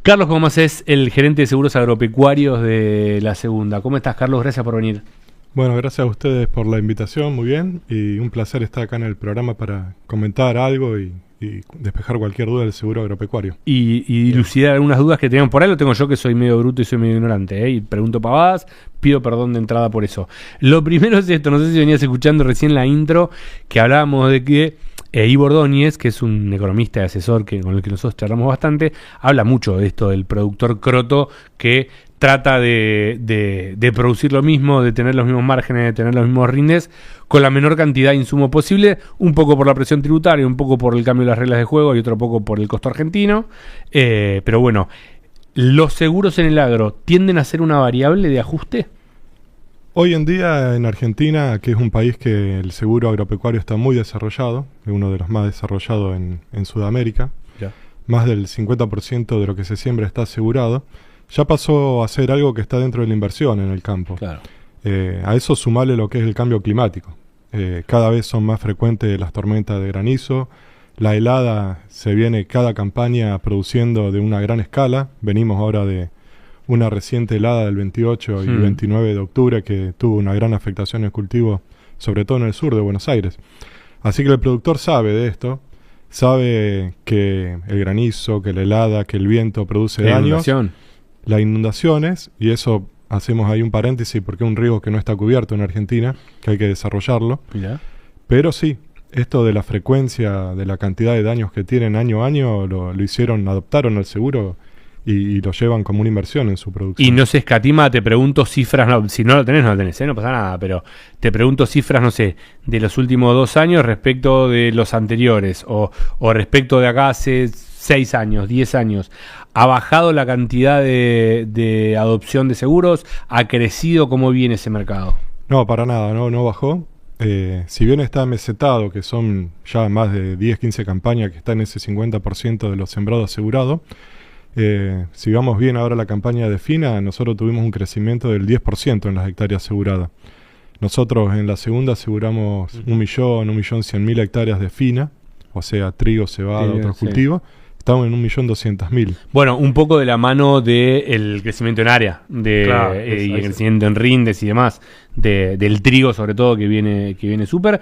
Carlos Gómez es el gerente de seguros agropecuarios de La Segunda. ¿Cómo estás, Carlos? Gracias por venir. Bueno, gracias a ustedes por la invitación, muy bien, y un placer estar acá en el programa para comentar algo y despejar cualquier duda del seguro agropecuario. Y dilucidar algunas dudas que tenían por ahí. Lo tengo yo, que soy medio bruto y soy medio ignorante, y pregunto pavadas, pido perdón de entrada por eso. Lo primero es esto, no sé si venías escuchando recién la intro, que hablábamos de que Ivo Ordóñez, que es un economista y asesor con el que nosotros charlamos bastante, habla mucho de esto del productor croto que trata de producir lo mismo, de tener los mismos márgenes, de tener los mismos rindes, con la menor cantidad de insumo posible, un poco por la presión tributaria, un poco por el cambio de las reglas de juego y otro poco por el costo argentino. Pero bueno, ¿los seguros en el agro tienden a ser una variable de ajuste? Hoy en día en Argentina, que es un país que el seguro agropecuario está muy desarrollado, es uno de los más desarrollados en Sudamérica, Ya. Más del 50% de lo que se siembra está asegurado, ya pasó a ser algo que está dentro de la inversión en el campo. Claro. A eso sumarle lo que es el cambio climático. Cada vez son más frecuentes las tormentas de granizo, la helada se viene cada campaña produciendo de una gran escala. Venimos ahora de una reciente helada del 28 y 29 de octubre que tuvo una gran afectación en el cultivo, sobre todo en el sur de Buenos Aires. Así que el productor sabe de esto, sabe que el granizo, que la helada, que el viento produce daños, las inundaciones, y eso hacemos ahí un paréntesis porque es un riesgo que no está cubierto en Argentina, que hay que desarrollarlo. Mirá. Pero sí, esto de la frecuencia, de la cantidad de daños que tienen año a año, lo hicieron, adoptaron el seguro y lo llevan como una inversión en su producción. Y no se escatima, te pregunto cifras, no, si no lo tenés, no pasa nada, pero te pregunto cifras, no sé, de los últimos 2 años respecto de los anteriores, o respecto de acá hace 6 años, 10 años. ¿Ha bajado la cantidad de adopción de seguros? ¿Ha crecido? ¿Cómo viene ese mercado? No, para nada, no bajó. Si bien está mesetado, que son ya más de 10, 15 campañas que están en ese 50% de los sembrados asegurados, si vamos bien ahora la campaña de FINA, nosotros tuvimos un crecimiento del 10% en las hectáreas aseguradas. Nosotros en la segunda aseguramos 1.100.000 hectáreas de FINA, o sea, trigo, cebada, otros cultivos. Estamos en 1.200.000. Bueno, un poco de la mano del crecimiento en área, claro, y el crecimiento en rindes y demás, del trigo sobre todo, que viene súper.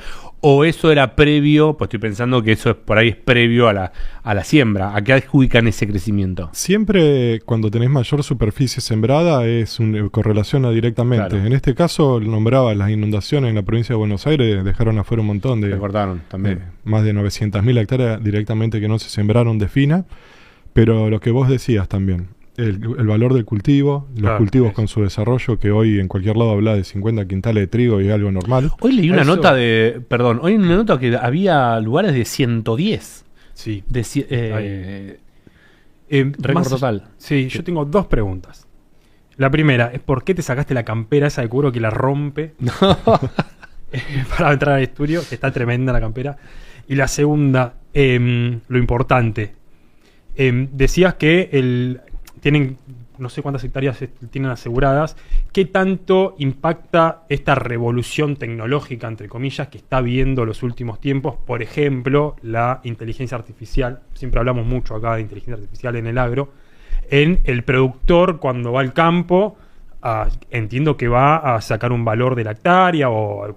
¿O eso era previo? Pues estoy pensando que eso por ahí es previo a la siembra. ¿A qué adjudican ese crecimiento? Siempre cuando tenés mayor superficie sembrada correlaciona directamente. Claro. En este caso nombraba las inundaciones en la provincia de Buenos Aires, dejaron afuera un montón de... Recortaron también. Más de 900.000 hectáreas directamente que no se sembraron de FINA. Pero lo que vos decías también, el valor del cultivo, los cultivos con su desarrollo, que hoy en cualquier lado habla de 50 quintales de trigo y es algo normal. Hoy leí una nota que había lugares de 110. Sí. Récord total. Sí, yo tengo 2 preguntas. La primera es ¿por qué te sacaste la campera esa de cuero que la rompe? Para entrar al estudio, que está tremenda la campera. Y la segunda, lo importante. Decías que tienen no sé cuántas hectáreas tienen aseguradas. ¿Qué tanto impacta esta revolución tecnológica, entre comillas, que está viendo los últimos tiempos? Por ejemplo, la inteligencia artificial. Siempre hablamos mucho acá de inteligencia artificial en el agro. En el productor, cuando va al campo, entiendo que va a sacar un valor de la hectárea o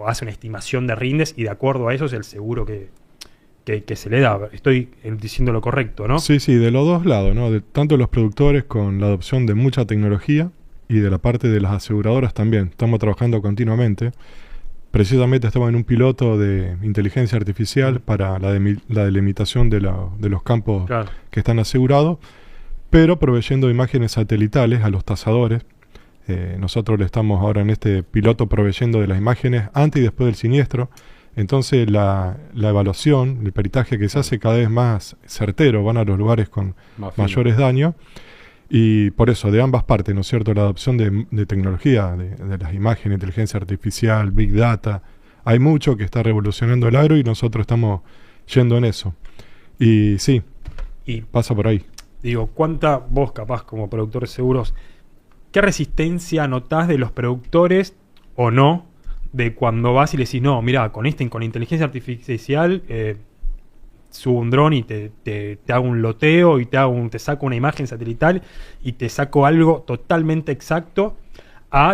hace una estimación de rindes, y de acuerdo a eso es el seguro que se le da. Estoy diciendo lo correcto, ¿no? Sí, de los dos lados, ¿no? Tanto los productores con la adopción de mucha tecnología y de la parte de las aseguradoras también. Estamos trabajando continuamente. Precisamente estamos en un piloto de inteligencia artificial para la delimitación de los campos que están asegurados, pero proveyendo imágenes satelitales a los tasadores. Nosotros le estamos ahora en este piloto proveyendo de las imágenes antes y después del siniestro. Entonces la evaluación, el peritaje que se hace cada vez más certero, van a los lugares con mayores daños, y por eso de ambas partes, ¿no es cierto?, la adopción de tecnología, de las imágenes, inteligencia artificial, big data, hay mucho que está revolucionando el agro y nosotros estamos yendo en eso. Y sí, pasa por ahí. Digo, vos capaz como productor de seguros, ¿qué resistencia notás de los productores o no? De cuando vas y le decís, no, mira, con inteligencia artificial subo un dron y te hago un loteo y te saco una imagen satelital y te saco algo totalmente exacto.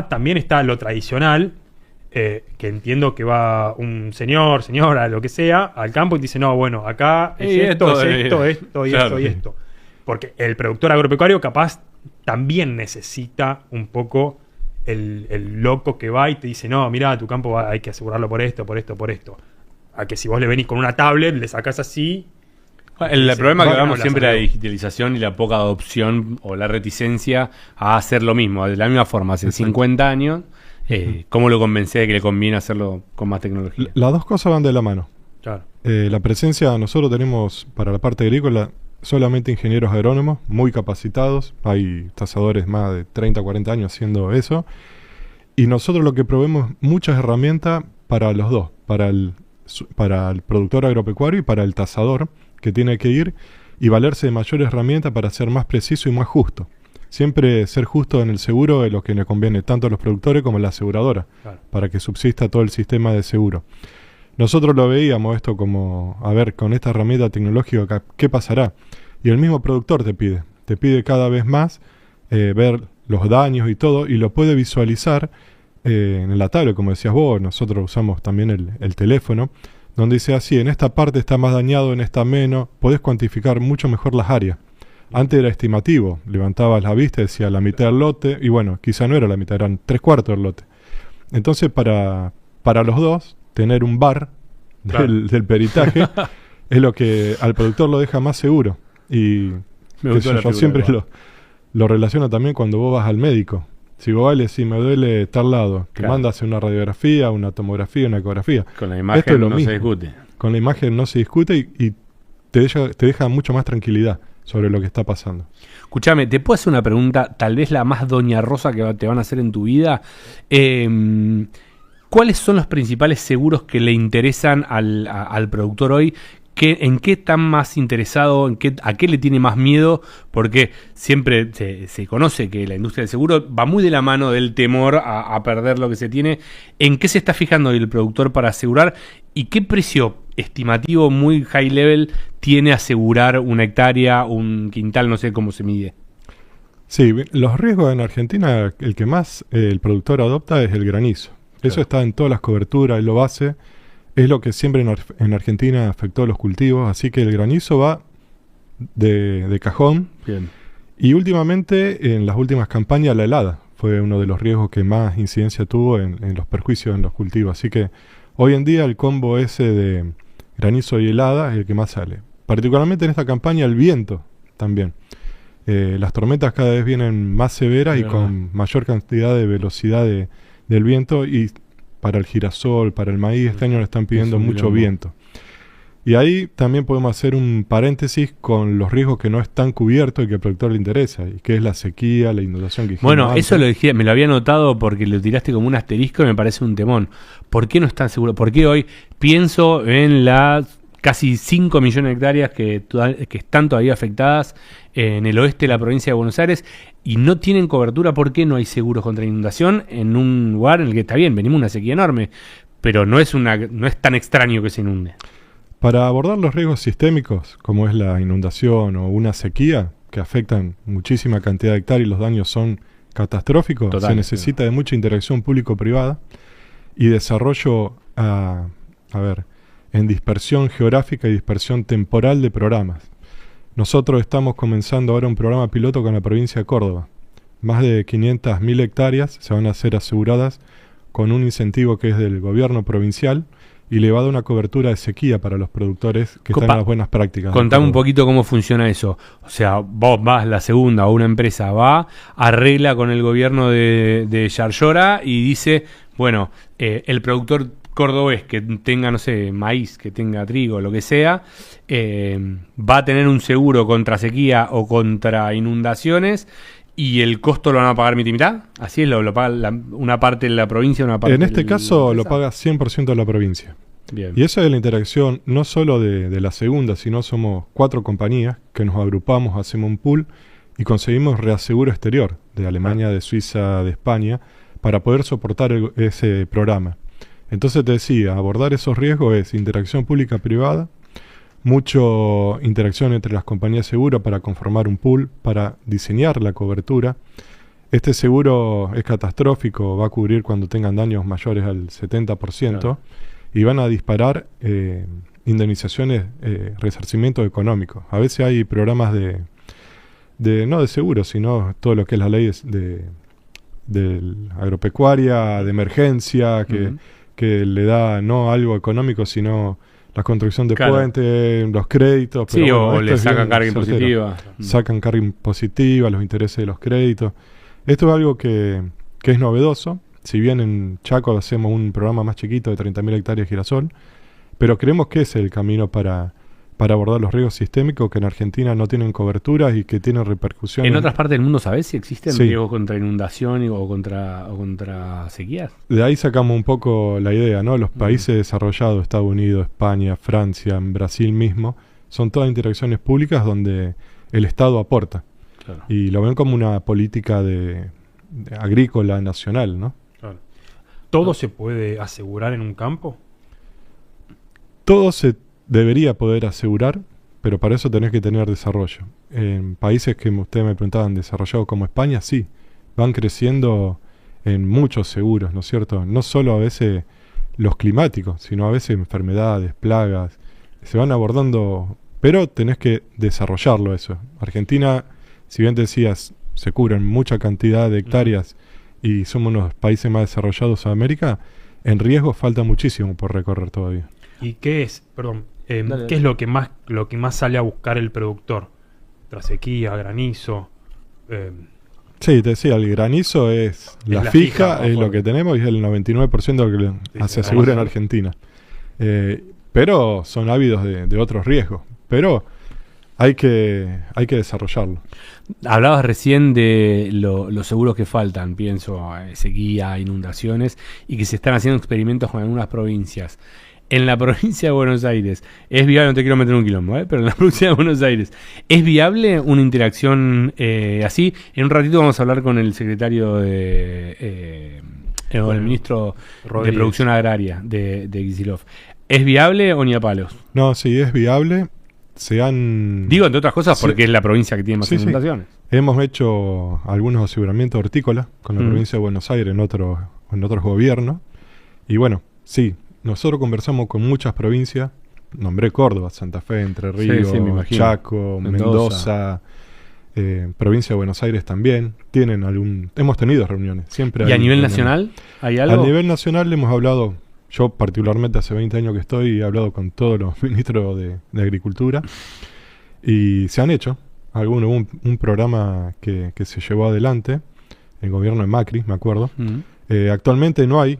También está lo tradicional, que entiendo que va un señora, lo que sea, al campo y te dice, no, bueno, acá es esto y esto. Porque el productor agropecuario capaz también necesita un poco el loco que va y te dice, no, mira, tu campo hay que asegurarlo por esto. A que si vos le venís con una tablet, le sacás así. El problema que hablamos la siempre de la salud. digitalización y la poca adopción o la reticencia a hacer lo mismo, de la misma forma, hace 50 años. ¿Cómo lo convencé de que le conviene hacerlo con más tecnología? Las dos cosas van de la mano. Claro. La presencia, nosotros tenemos para la parte agrícola solamente ingenieros agrónomos muy capacitados. Hay tasadores más de 30, 40 años haciendo eso. Y nosotros lo que proveemos muchas herramientas para los dos, para el productor agropecuario y para el tasador, que tiene que ir y valerse de mayores herramientas para ser más preciso y más justo. Siempre ser justo en el seguro es lo que le conviene tanto a los productores como a la aseguradora, Claro. para que subsista todo el sistema de seguro. Nosotros lo veíamos esto como, a ver, con esta herramienta tecnológica, ¿qué pasará? Y el mismo productor te pide cada vez más ver los daños y todo, y lo puede visualizar en la tablet, como decías vos. Nosotros usamos también el teléfono, donde dice así, en esta parte está más dañado, en esta menos. Podés cuantificar mucho mejor las áreas. Antes era estimativo, levantabas la vista, decía la mitad del lote, y bueno, quizá no era la mitad, eran 3/4 del lote. Entonces, para los dos, tener un bar del peritaje es lo que al productor lo deja más seguro. Y yo siempre lo relaciono también cuando vos vas al médico. Si vos vas y le decís, me duele tal lado, te mandas una radiografía, una tomografía, una ecografía. Con la imagen no se discute. Con la imagen no se discute y te deja mucho más tranquilidad sobre lo que está pasando. Escuchame, ¿te puedo hacer una pregunta, tal vez la más doña Rosa que te van a hacer en tu vida? ¿Cuáles son los principales seguros que le interesan al productor hoy? ¿En qué está más interesado? ¿A qué le tiene más miedo? Porque siempre se conoce que la industria del seguro va muy de la mano del temor a perder lo que se tiene. ¿En qué se está fijando hoy el productor para asegurar? ¿Y qué precio estimativo muy high level tiene asegurar una hectárea, un quintal, no sé cómo se mide? Sí, los riesgos en Argentina, el que más el productor adopta es el granizo. Claro. Eso está en todas las coberturas, es lo base. Es lo que siempre en Argentina afectó a los cultivos, así que el granizo va de cajón. Bien. Y últimamente, en las últimas campañas, la helada fue uno de los riesgos que más incidencia tuvo en los perjuicios en los cultivos. Así que hoy en día el combo ese de granizo y helada es el que más sale. Particularmente en esta campaña el viento también. Las tormentas cada vez vienen más severas y con mayor cantidad de velocidad del viento, y para el girasol, para el maíz, este año le están pidiendo mucho viento. Y ahí también podemos hacer un paréntesis con los riesgos que no están cubiertos y que al productor le interesa, y que es la sequía, la inundación que dijimos Bueno, antes. eso lo dije, me lo había notado porque lo tiraste como un asterisco y me parece un temón. ¿Por qué no están seguros? ¿Por qué hoy pienso en las casi 5 millones de hectáreas que están todavía afectadas en el oeste de la provincia de Buenos Aires y no tienen cobertura? ¿Por qué no hay seguros contra inundación en un lugar en el que está bien, venimos una sequía enorme, pero no es tan extraño que se inunde? Para abordar los riesgos sistémicos, como es la inundación o una sequía, que afectan muchísima cantidad de hectáreas y los daños son catastróficos, Total, se necesita de mucha interacción público-privada y desarrollo en dispersión geográfica y dispersión temporal de programas. Nosotros estamos comenzando ahora un programa piloto con la provincia de Córdoba. Más de 500.000 hectáreas se van a ser aseguradas con un incentivo que es del gobierno provincial y le va a dar una cobertura de sequía para los productores que están en las buenas prácticas. Contame un poquito cómo funciona eso. O sea, vos vas, la segunda o una empresa va, arregla con el gobierno de Yarlora y dice, bueno, el productor cordobés que tenga, no sé, maíz, que tenga trigo, lo que sea, va a tener un seguro contra sequía o contra inundaciones y el costo lo van a pagar mitad y mitad. Así es, lo paga una parte de la provincia, una parte en este caso lo paga 100% de la provincia. Bien. Y esa es la interacción no solo de la segunda, sino somos 4 compañías que nos agrupamos, hacemos un pool y conseguimos reaseguro exterior de Alemania, de Suiza, de España, para poder soportar ese programa. Entonces te decía, abordar esos riesgos es interacción pública-privada, mucho interacción entre las compañías de seguro para conformar un pool, para diseñar la cobertura. Este seguro es catastrófico, va a cubrir cuando tengan daños mayores al 70%, Claro. y van a disparar indemnizaciones, resarcimiento económico. A veces hay programas no de seguro, sino todo lo que es la ley de agropecuaria, de emergencia, que le da no algo económico, sino la construcción de Claro. puentes, los créditos. Sí, pero o bueno, le esto es sacan bien carga certero. impositiva. Sacan carga impositiva, los intereses de los créditos. Esto es algo que es novedoso. Si bien en Chaco hacemos un programa más chiquito de 30.000 hectáreas de girasol, pero creemos que ese es el camino para abordar los riesgos sistémicos que en Argentina no tienen coberturas y que tienen repercusiones. ¿En otras partes del mundo sabés si existen Sí. riesgos contra inundación o contra sequías? De ahí sacamos un poco la idea, ¿no? Los países desarrollados, Estados Unidos, España, Francia, en Brasil mismo, son todas interacciones públicas donde el Estado aporta. Claro. Y lo ven como una política de agrícola nacional, ¿no? Claro. ¿Todo se puede asegurar en un campo? Todo se debería poder asegurar, pero para eso tenés que tener desarrollo. En países que ustedes me preguntaban, desarrollados como España, sí, van creciendo en muchos seguros, ¿no es cierto? No solo a veces los climáticos, sino a veces enfermedades, plagas, se van abordando, pero tenés que desarrollarlo eso. Argentina, si bien decías, se cubren mucha cantidad de hectáreas y somos uno de los países más desarrollados de América, en riesgo falta muchísimo por recorrer todavía. ¿Y qué es, perdón, Dale. qué es lo que más sale a buscar el productor? Tras sequía, granizo. Sí, te decía, el granizo es la la fija, fija, es ojo. lo que tenemos y es el 99% de lo que Sí, se sí, asegura en además- Argentina. Pero son ávidos de otros riesgos. Pero hay que desarrollarlo. Hablabas recién de los seguros que faltan, pienso, sequía, inundaciones, y que se están haciendo experimentos con algunas provincias. En la provincia de Buenos Aires, ¿es viable? No te quiero meter en un quilombo, pero en la provincia de Buenos Aires, ¿es viable una interacción así? En un ratito vamos a hablar con el secretario o el ministro de Rodríguez. Producción Agraria de Kicillof. ¿Es viable o ni a palos? No, sí, es viable. Se han... Digo, entre otras cosas, Sí. porque es la provincia que tiene más Sí, sí. inundaciones. Hemos hecho algunos aseguramientos hortícolas con la provincia de Buenos Aires en otros gobiernos. Y bueno, sí, nosotros conversamos con muchas provincias. Nombré Córdoba, Santa Fe, Entre Sí, Ríos, sí, me imagino. Chaco, Mendoza, provincia de Buenos Aires también. Hemos tenido reuniones. Siempre ¿Y a hay nivel reuniones. nacional hay A algo? nivel nacional hemos hablado, yo particularmente hace 20 años que estoy, he hablado con todos los ministros de Agricultura y se han hecho. Hubo un programa que se llevó adelante, el gobierno de Macri, me acuerdo. Actualmente no hay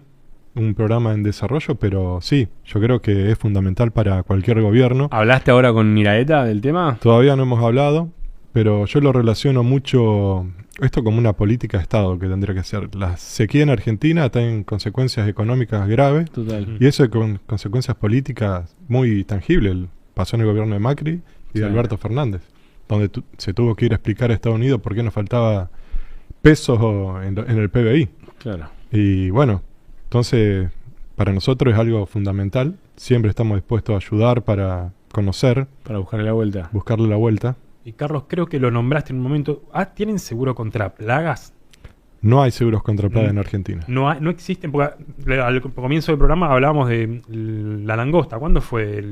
un programa en desarrollo, pero sí, yo creo que es fundamental para cualquier gobierno. ¿Hablaste ahora con Miraeta del tema? Todavía no hemos hablado, pero yo lo relaciono mucho esto como una política de Estado que tendría que ser. La sequía en Argentina tiene consecuencias económicas graves Total. y eso con consecuencias políticas muy tangibles. Pasó en el gobierno de Macri y Sí. de Alberto Fernández, donde se tuvo que ir a explicar a Estados Unidos por qué nos faltaba pesos en el PBI. Claro. Y bueno, entonces para nosotros es algo fundamental. Siempre estamos dispuestos a ayudar para conocer, Para buscarle la vuelta. buscarle la vuelta. Y Carlos, creo que lo nombraste en un momento. ¿Tienen seguro contra plagas? No hay seguros contra plaga en Argentina. No existen, porque al comienzo del programa hablábamos de la langosta. ¿Cuándo fue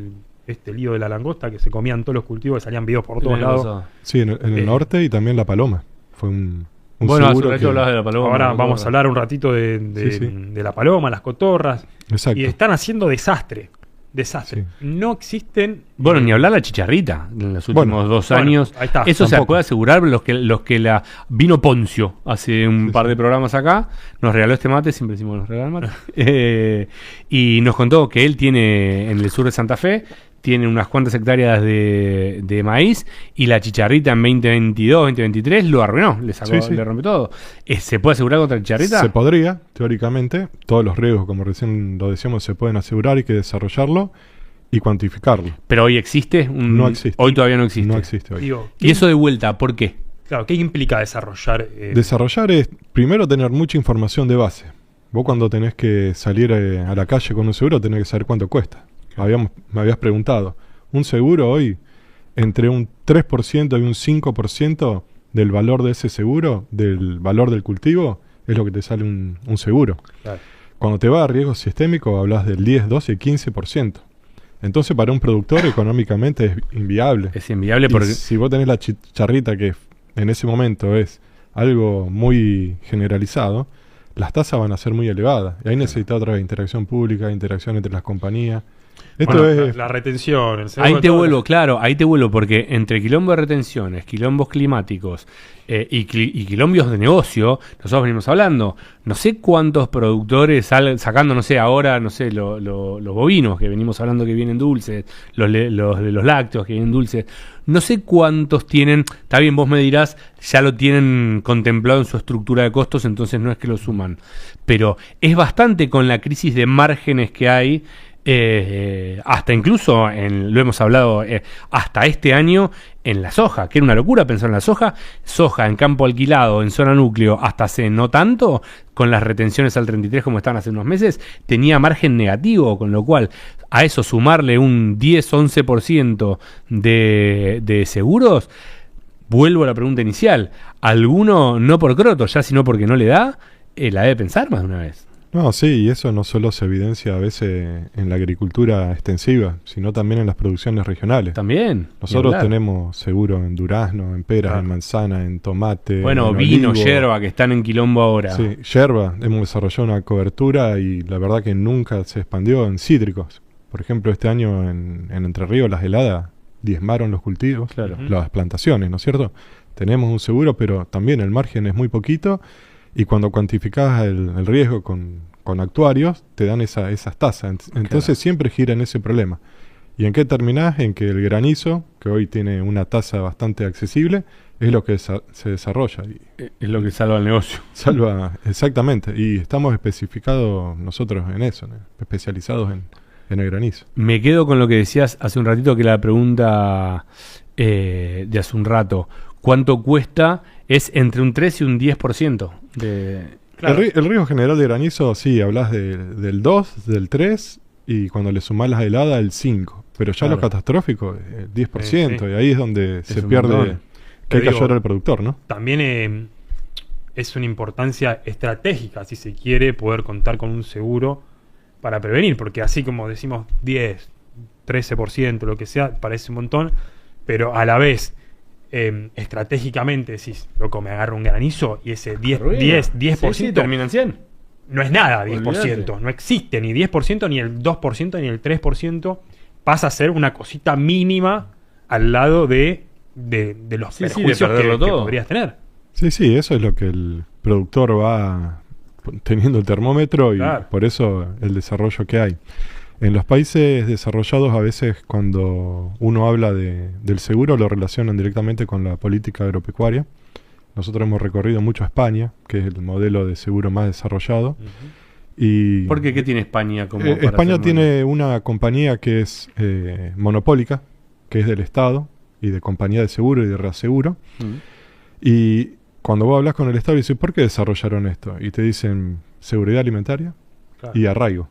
este lío de la langosta? Que se comían todos los cultivos, que salían videos por todos lados. Sí, en el norte y también la paloma. Fue un Bueno, hace seguro un rato hablabas de la paloma. Ahora ¿no? vamos a hablar un ratito de Sí, sí. de la paloma, las cotorras. Exacto. Y están haciendo desastre. Sí. No existen. Bueno, ni hablar la chicharrita en los últimos Bueno, 2 bueno, años. ahí está, Eso se tampoco. puede asegurar los que la vino Poncio hace un Sí, par sí. de programas acá. Nos regaló este mate, siempre decimos nos regaló el mate. Y nos contó que él tiene en el sur de Santa Fe, tiene unas cuantas hectáreas de maíz y la chicharrita en 2022, 2023 lo arruinó, le sacó, Sí, sí. le rompió todo. ¿Se puede asegurar contra la chicharrita? Se podría, teóricamente. Todos los riesgos, como recién lo decíamos, se pueden asegurar. Hay que desarrollarlo y cuantificarlo. Pero hoy existe. No existe. Hoy todavía no existe. No existe hoy. Digo, Y eso de vuelta, ¿por qué? claro, ¿qué implica desarrollar? Desarrollar es primero tener mucha información de base. Vos cuando tenés que salir a la calle con un seguro tenés que saber cuánto cuesta. Me habías preguntado. Un seguro hoy, entre un 3% y un 5% del valor de ese seguro, del valor del cultivo, es lo que te sale un seguro. Claro. Cuando te va a riesgo sistémico, hablas del 10, 12, 15%. Entonces, para un productor, económicamente es inviable. Es inviable Y porque... si vos tenés la chicharrita, que en ese momento es algo muy generalizado, las tasas van a ser muy elevadas. Y ahí necesita otra vez interacción pública, interacción entre las compañías. Esto Bueno, es... la retención, el seguro, Ahí te todo vuelvo, lo- claro, ahí te vuelvo, porque entre quilombo de retenciones, quilombos climáticos y quilombios de negocio, nosotros venimos hablando, no sé cuántos productores sacando, no sé, ahora, no sé, los bovinos que venimos hablando que vienen dulces, los de los lácteos que vienen dulces, no sé cuántos tienen, está bien, vos me dirás, ya lo tienen contemplado en su estructura de costos, entonces no es que lo suman, pero es bastante con la crisis de márgenes que hay. Hasta incluso, lo hemos hablado, hasta este año en la soja, que era una locura pensar en la soja en campo alquilado, en zona núcleo, hasta hace no tanto, con las retenciones al 33 como estaban hace unos meses, tenía margen negativo, con lo cual a eso sumarle un 10-11% de seguros, vuelvo a la pregunta inicial, alguno no por croto, ya sino porque no le da, la debe pensar más de una vez. No, sí, y eso no solo se evidencia a veces en la agricultura extensiva, sino también en las producciones regionales. También. Nosotros tenemos seguro en durazno, en peras, en manzana, en tomate. Bueno, en vino, olivo. yerba, que están en quilombo ahora. Sí, yerba, hemos desarrollado una cobertura y la verdad que nunca se expandió en cítricos. Por ejemplo, este año en Entre Ríos las heladas diezmaron los cultivos, Claro. las plantaciones, ¿no es cierto? Tenemos un seguro, pero también el margen es muy poquito y cuando cuantificás el riesgo con actuarios, te dan esas tasas. Entonces siempre gira en ese problema. ¿Y en qué terminás? En que el granizo, que hoy tiene una tasa bastante accesible, es lo que se desarrolla. Y Es lo que salva el negocio. salva, exactamente. Y estamos especificados nosotros en eso, especializados en el granizo. Me quedo con lo que decías hace un ratito, que la pregunta de hace un rato. ¿Cuánto cuesta? Es entre un 3 y un 10% de... Claro. El riesgo general de granizo, sí, hablas del 2, del 3 y cuando le sumás las heladas, el 5. Pero ya Claro. lo catastrófico, el 10%, Sí. y ahí es donde se un pierde, montón. que hay que Pero digo, ayudar al productor, ¿no? También es una importancia estratégica, si se quiere, poder contar con un seguro para prevenir, porque así como decimos 10, 13%, lo que sea, parece un montón, pero a la vez, estratégicamente decís, loco, me agarro un granizo y ese 10%, Sí, terminan 100. no es nada 10%, Olvídate. no existe ni 10%, ni el 2%, ni el 3%, pasa a ser una cosita mínima al lado de los Sí, sí, de perjuicios perderlo que todo. podrías tener. Sí, sí, eso es lo que el productor va teniendo el termómetro y Claro. por eso el desarrollo que hay. En los países desarrollados a veces cuando uno habla del seguro lo relacionan directamente con la política agropecuaria. Nosotros hemos recorrido mucho España, que es el modelo de seguro más desarrollado. Y ¿Por qué? ¿Qué tiene España? Como para España hacer tiene una compañía que es monopólica, que es del Estado, y de compañía de seguro y de reaseguro. Mm. Y cuando vos hablas con el Estado y dices, ¿por qué desarrollaron esto? Y te dicen seguridad alimentaria Claro. y arraigo.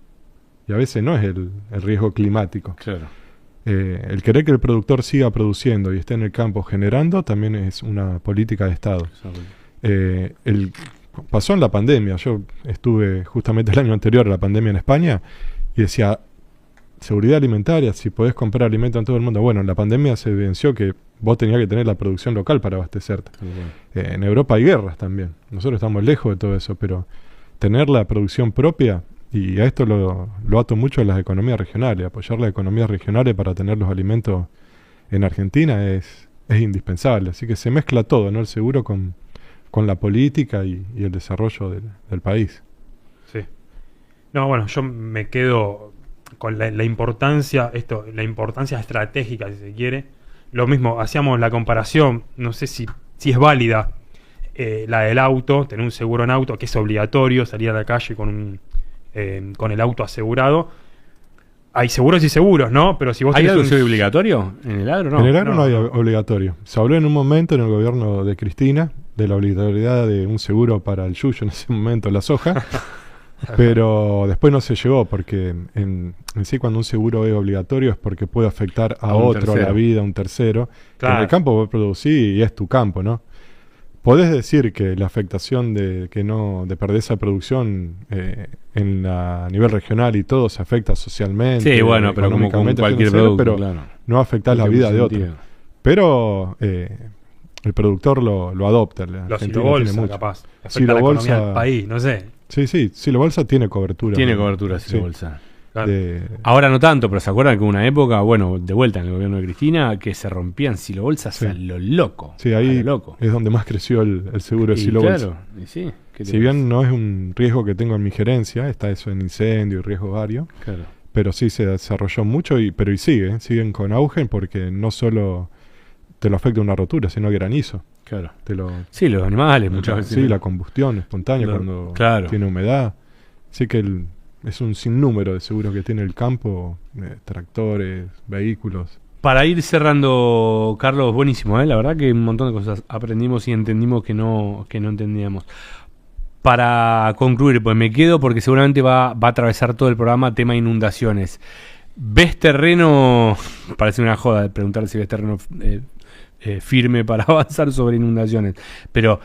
Y a veces no es el riesgo climático. Claro. El querer que el productor siga produciendo y esté en el campo generando también es una política de Estado. Pasó en la pandemia. Yo estuve justamente el año anterior a la pandemia en España y decía, seguridad alimentaria, si podés comprar alimento en todo el mundo. Bueno, en la pandemia se evidenció que vos tenías que tener la producción local para abastecerte. En Europa hay guerras también. Nosotros estamos lejos de todo eso, pero tener la producción propia, y a esto lo ato mucho a las economías regionales, apoyar las economías regionales para tener los alimentos en Argentina es indispensable. Así que se mezcla todo, ¿no? El seguro con la política y el desarrollo del país. Sí. No, bueno, yo me quedo con la importancia, la importancia estratégica, si se quiere. Lo mismo, hacíamos la comparación, no sé si es válida, la del auto, tener un seguro en auto, que es obligatorio, salir a la calle con el auto asegurado. Hay seguros y seguros, ¿no? Pero si vos ¿Hay tenés algo un- que sea obligatorio en el agro? No. en el agro no hay no. obligatorio. Se habló en un momento en el gobierno de Cristina de la obligatoriedad de un seguro para el yuyo en ese momento, la soja. Pero después no se llegó porque en sí cuando un seguro es obligatorio es porque puede afectar a un otro, a la tercero. vida, a un tercero. Claro. En el campo vos producís y es tu campo, ¿no? Podés decir que la afectación de perder esa producción a nivel regional y todo se afecta socialmente. Sí, bueno, pero como con económicamente, cualquier financiero, producto, pero claro. no afectás la No vida tiene de otro. sentido. Pero el productor lo adopta. La Los Argentina Silobolsa, tiene mucho. capaz. Afecta Silobolsa- la economía del país, no sé. Sí, Silobolsa tiene cobertura. Tiene cobertura, Sí. bolsa. Claro. Ahora no tanto, pero ¿se acuerdan que hubo una época, bueno, de vuelta en el gobierno de Cristina, que se rompían silobolsas Sí. a lo loco? Sí, a ahí lo loco. es donde más creció el seguro de Y Silobolsa. claro, y sí. ¿qué te Si bien pasa? no es un riesgo que tengo en mi gerencia, está eso en incendio y riesgo varios, Claro. pero sí se desarrolló mucho pero siguen con auge porque no solo te lo afecta una rotura, sino granizo. Claro. Te lo, Sí, los animales muchas veces. sí, la combustión espontánea Lo- cuando claro. tiene humedad. Así que es un sinnúmero de seguros que tiene el campo, tractores, vehículos. Para ir cerrando, Carlos, buenísimo, ¿eh? La verdad que un montón de cosas aprendimos y entendimos que no entendíamos. Para concluir, pues me quedo porque seguramente va a atravesar todo el programa tema inundaciones. ¿Ves terreno? Parece una joda preguntar si ves terreno firme para avanzar sobre inundaciones, pero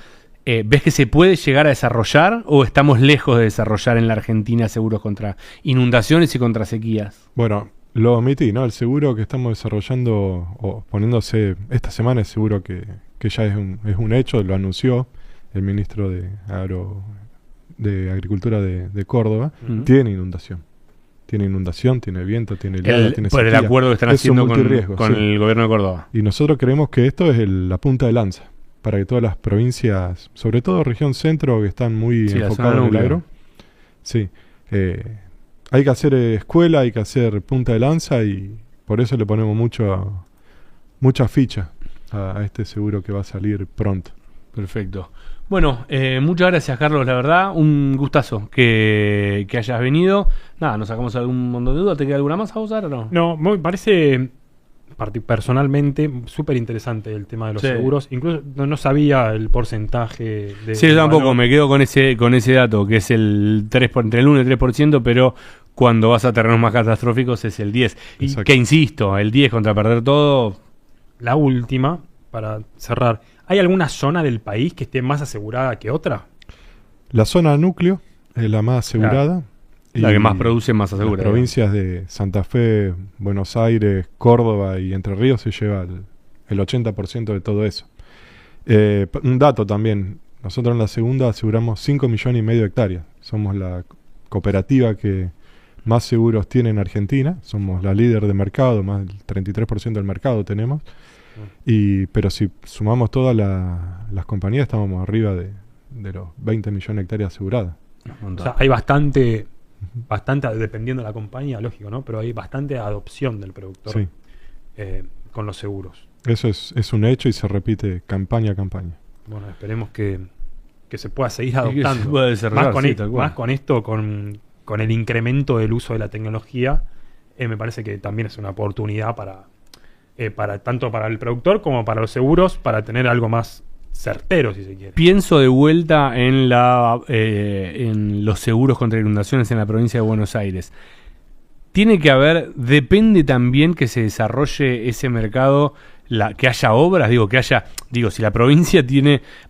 ¿ves que se puede llegar a desarrollar o estamos lejos de desarrollar en la Argentina seguros contra inundaciones y contra sequías? Bueno, lo omití, ¿no? El seguro que estamos desarrollando o poniéndose esta semana es seguro que ya es un hecho, lo anunció el ministro de Agricultura de Córdoba. Ujú. Tiene inundación. Tiene inundación, tiene viento, tiene helada, tiene Por el sequía. acuerdo que están Es un haciendo multirriesgo, con sí. el gobierno de Córdoba. Y nosotros creemos que esto es la punta de lanza para que todas las provincias, sobre todo región centro, que están muy Sí, la enfocadas zona en el núcleo. agro, sí, hay que hacer escuela, hay que hacer punta de lanza y por eso le ponemos mucha ficha a este seguro que va a salir pronto. Perfecto. Bueno, muchas gracias, Carlos, la verdad, un gustazo que hayas venido. Nada, nos sacamos algún montón de dudas. ¿Te queda alguna más a usar o no? No, me parece personalmente súper interesante el tema de los Sí. seguros. Incluso no sabía el porcentaje de. Sí, yo de tampoco, valor. me quedo con ese dato, que es el 3 entre el 1 y el 3%, pero cuando vas a terrenos más catastróficos es el 10%. Y Exacto. que insisto, el 10 contra perder todo. La última, para cerrar. ¿Hay alguna zona del país que esté más asegurada que otra? La zona núcleo es la más asegurada. La y que más produce, más asegura. Las provincias de Santa Fe, Buenos Aires, Córdoba y Entre Ríos se lleva el 80% de todo eso. Un dato también, nosotros en la segunda aseguramos 5,5 millones de hectáreas. Somos la cooperativa que más seguros tiene en Argentina, somos la líder de mercado, más del 33% del mercado tenemos. Pero si sumamos todas las compañías, estamos arriba de los 20 millones de hectáreas aseguradas. O sea, hay bastante, dependiendo de la compañía, lógico, ¿no? Pero hay bastante adopción del productor Sí, con los seguros. eso es un hecho y se repite campaña a campaña. Bueno, esperemos que se pueda seguir Y que se adoptando. pueda desarrollar, Más con, sí, tal cual. más con esto, con el incremento del uso de la tecnología, me parece que también es una oportunidad para tanto para el productor como para los seguros, para tener algo más certero, si se quiere. Pienso de vuelta en los seguros contra inundaciones en la provincia de Buenos Aires. Tiene que haber, depende también que se desarrolle ese mercado, que haya obras, si la provincia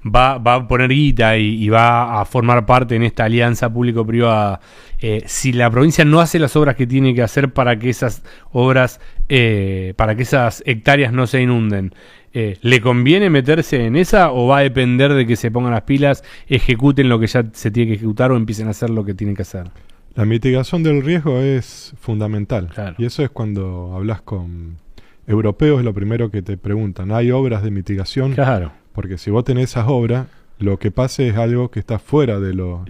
va a poner guita y va a formar parte en esta alianza público-privada, si la provincia no hace las obras que tiene que hacer para que esas obras, para que esas hectáreas no se inunden, ¿le conviene meterse en esa o va a depender de que se pongan las pilas, ejecuten lo que ya se tiene que ejecutar o empiecen a hacer lo que tienen que hacer? La mitigación del riesgo es fundamental. Claro. Y eso es cuando hablas con europeos, es lo primero que te preguntan. ¿Hay obras de mitigación? Claro. Porque si vos tenés esas obras, lo que pase es algo que está fuera de lo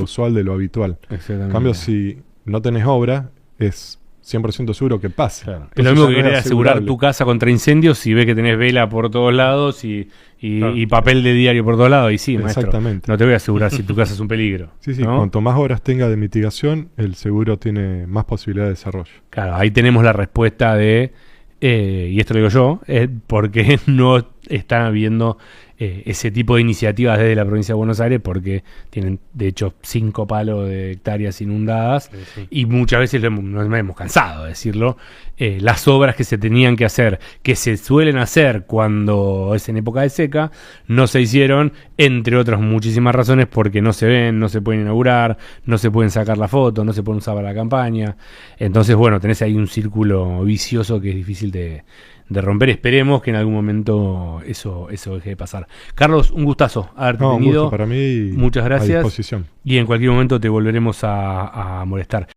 usual, de lo habitual. Exactamente. En cambio, si no tenés obra, es 100% seguro que pase. Claro. Es Entonces lo mismo ya que no querer es asegurar asegurable. tu casa contra incendios si ves que tenés vela por todos lados Claro. y papel de diario por todos lados. Y sí, maestro, Exactamente. no te voy a asegurar si tu casa es un peligro. Sí, sí. ¿no? Cuanto más obras tenga de mitigación, el seguro tiene más posibilidad de desarrollo. Claro, ahí tenemos la respuesta de, y esto lo digo yo, porque no están habiendo ese tipo de iniciativas desde la provincia de Buenos Aires, porque tienen de hecho 5 palos de hectáreas inundadas, Sí. y muchas veces nos hemos cansado de decirlo, las obras que se tenían que hacer, que se suelen hacer cuando es en época de seca, no se hicieron, entre otras muchísimas razones, porque no se ven, no se pueden inaugurar, no se pueden sacar la foto, no se pueden usar para la campaña. Entonces, bueno, tenés ahí un círculo vicioso que es difícil de romper. Esperemos que en algún momento eso deje de pasar. Carlos, un gustazo haberte No, un tenido. gusto para mí. Muchas gracias. A disposición. Y en cualquier momento te volveremos a molestar.